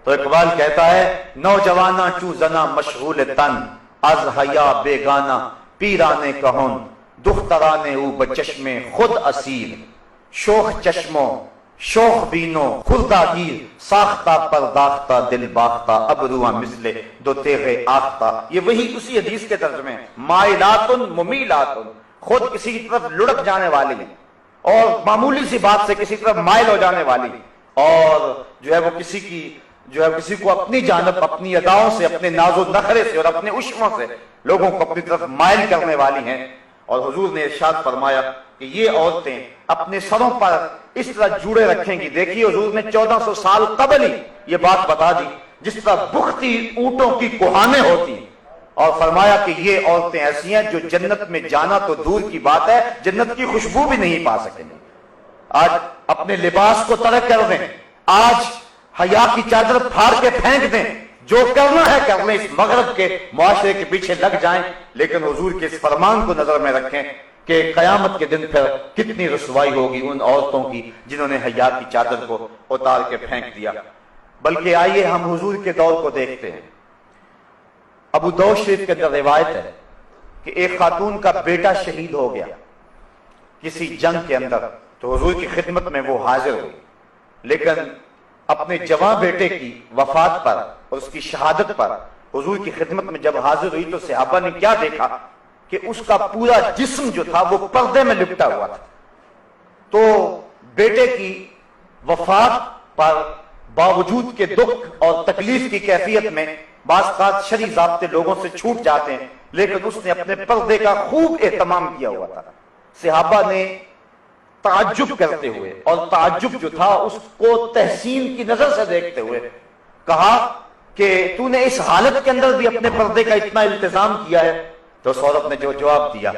تو اقبال کہتا ہے نوجواناں چو زنا مشغول تن از حیا بیگانہ پیرانے کہون دخترانے او بچشم خود اسیر شوخ چشموں شوخ بینو خردہ گیر ساختہ پرداختہ دل باختہ ابروہ مثل دو تیغ آختہ. یہ وہی اسی حدیث کے ترجمے ہیں. مائلاتن ممیلاتن، خود کسی کی طرف لڑک جانے والی اور معمولی سی بات سے کسی طرف مائل ہو جانے والی، اور جو ہے وہ کسی کو اپنی جانب اپنی اداؤں سے اپنے ناز و نخرے سے اور اپنے عشموں سے لوگوں کو اپنی طرف مائل کرنے والی ہیں. اور حضور نے ارشاد فرمایا کہ یہ عورتیں اپنے سروں پر اس طرح جوڑے رکھیں گی. دیکھیے حضور نے 1400 سال قبل ہی یہ بات بتا دی، جس طرح بختی اونٹوں کی کوہانیں ہوتی ہیں، اور فرمایا کہ یہ عورتیں ایسی ہیں جو جنت میں جانا تو دور کی بات ہے، جنت کی خوشبو بھی نہیں پا سکیں گے. آج اپنے لباس کو ترک کر دیں، آج حیا کی چادر پھاڑ کے پھینک دیں، جو کرنا ہے کر لیں، اس مغرب کے معاشرے کے پیچھے لگ جائیں، لیکن حضور کے اس فرمان کو نظر میں رکھیں کہ قیامت کے دن پھر کتنی رسوائی ہوگی ان عورتوں کی جنہوں نے حیا کی چادر کو اتار کے پھینک دیا. بلکہ آئیے ہم حضور کے دور کو دیکھتے ہیں. ابو داؤد شریف کے اندر روایت ہے کہ ایک خاتون کا بیٹا شہید ہو گیا کسی جنگ کے اندر، تو حضور کی خدمت میں وہ حاضر ہوئی، لیکن اپنے جوان بیٹے کی وفات پر اور اس کی شہادت پر حضور کی خدمت میں جب حاضر ہوئی تو صحابہ نے کیا دیکھا کہ اس کا پورا جسم جو تھا وہ پردے میں لپٹا ہوا تھا. تو بیٹے کی وفات پر باوجود کے دکھ اور تکلیف کی کیفیت میں بعض اوقات شرعی ضابطے لوگوں سے چھوٹ جاتے ہیں، لیکن اس نے اپنے پردے کا خوب اہتمام کیا ہوا تھا. صحابہ نے تعجب کرتے ہوئے، اور تعجب جو تھا اس کو تحسین کی نظر سے دیکھتے ہوئے، کہا کہ تو نے اس حالت کے اندر بھی اپنے پردے کا اتنا التزام کیا ہے. تو اس عورت نے جو جواب دیا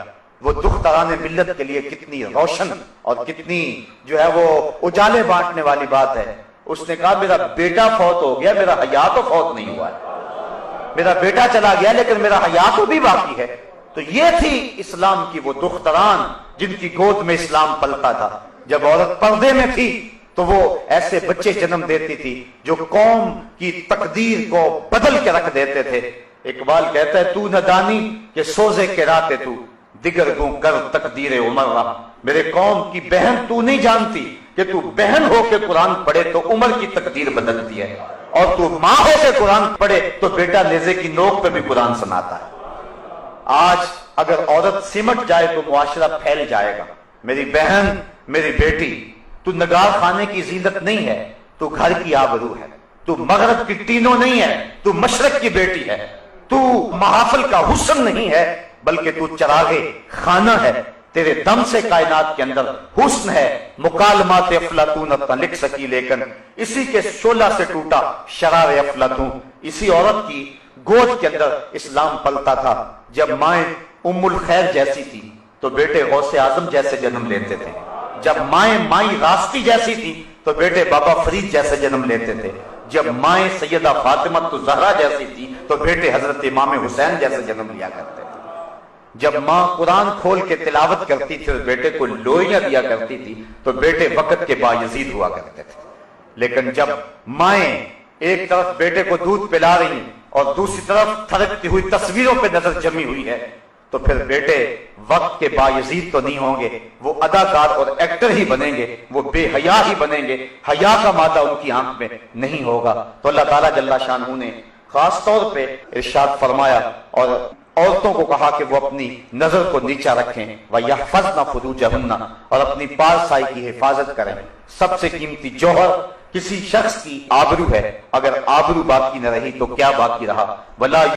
وہ دختران ملت کے لیے کتنی روشن اور کتنی جو ہے وہ اجالے بانٹنے والی بات ہے. اس نے کہا میرا بیٹا فوت ہو گیا، میرا حیا تو فوت نہیں ہوا ہے. میرا بیٹا چلا گیا لیکن میرا حیا تو بھی باقی ہے. تو یہ تھی اسلام کی وہ دختران جن کی گود میں اسلام پلتا تھا. جب عورت پردے میں تھی تو وہ ایسے بچے جنم دیتی تھی جو قوم کی تقدیر کو بدل کے رکھ دیتے تھے. اقبال کہتا ہے تو نہ دانی کہ سوزے کے راتے تو دیگر گوں کر تقدیر عمر رہا. میرے قوم کی بہن تو نہیں جانتی کہ تو بہن ہو کے قرآن پڑھے تو عمر کی تقدیر بدلتی ہے، اور تو ماں ہو کے قرآن پڑھے تو بیٹا نیزے کی نوک پہ بھی قرآن سناتا ہے. آج اگر عورت سمٹ جائے تو معاشرہ پھیل جائے گا. میری بہن، میری بیٹی، تو نگار خانے کی زینت نہیں ہے، تو گھر کی آبرو ہے. تو مغرب کی ٹینوں نہیں ہے، تو مشرق کی بیٹی ہے. تو محافل کا حسن نہیں ہے بلکہ تو چراغے خانہ ہے. تیرے دم سے کائنات کے اندر حسن ہے. مکالمات افلاطون نہ لکھ سکی لیکن اسی کے شعلہ سے ٹوٹا شرار افلاطون. اسی عورت کی گود کے اندر اسلام پلتا تھا. جب مائیں ام الخیر جیسی تھی تو بیٹے غوث اعظم جیسے جنم لیتے تھے. جب مائیں مائی راستی جیسی تھی تو بیٹے بابا فرید جیسے جنم لیتے تھے. جب مائیں سیدہ فاطمہ زہرا جیسی تھی تو بیٹے حضرت امام حسین جیسے جنم لیا کرتے تھے. جب ماں قرآن کھول کے تلاوت کرتی تھی اور بیٹے کو لوئیاں دیا کرتی تھی تو بیٹے وقت کے بایزید ہوا کرتے تھے. لیکن جب مائیں ایک طرف بیٹے کو دودھ پلا رہی اور دوسری طرف تھرکتی ہوئی تصویروں پہ نظر جمی ہوئی ہے تو پھر بیٹے وقت کے بایزید تو نہیں ہوں گے، وہ اداکار اور ایکٹر ہی بنیں گے، وہ بے حیا ہی بنیں گے. حیا کا مادہ ان کی آنکھ میں نہیں ہوگا. تو اللہ تعالیٰ جل شانہ نے خاص طور پہ ارشاد فرمایا اور عورتوں کو کہا کہ وہ اپنی نظر کو نیچا رکھیں وَيَحْفَظْنَ فُرُوجَهُنَّ، اور اپنی پارسائی کی حفاظت کریں. سب سے قیمتی جوہر کسی شخص کی آبرو ہے. اگر آبرو باقی نہ رہی تو کیا باقی رہا؟ وَلَا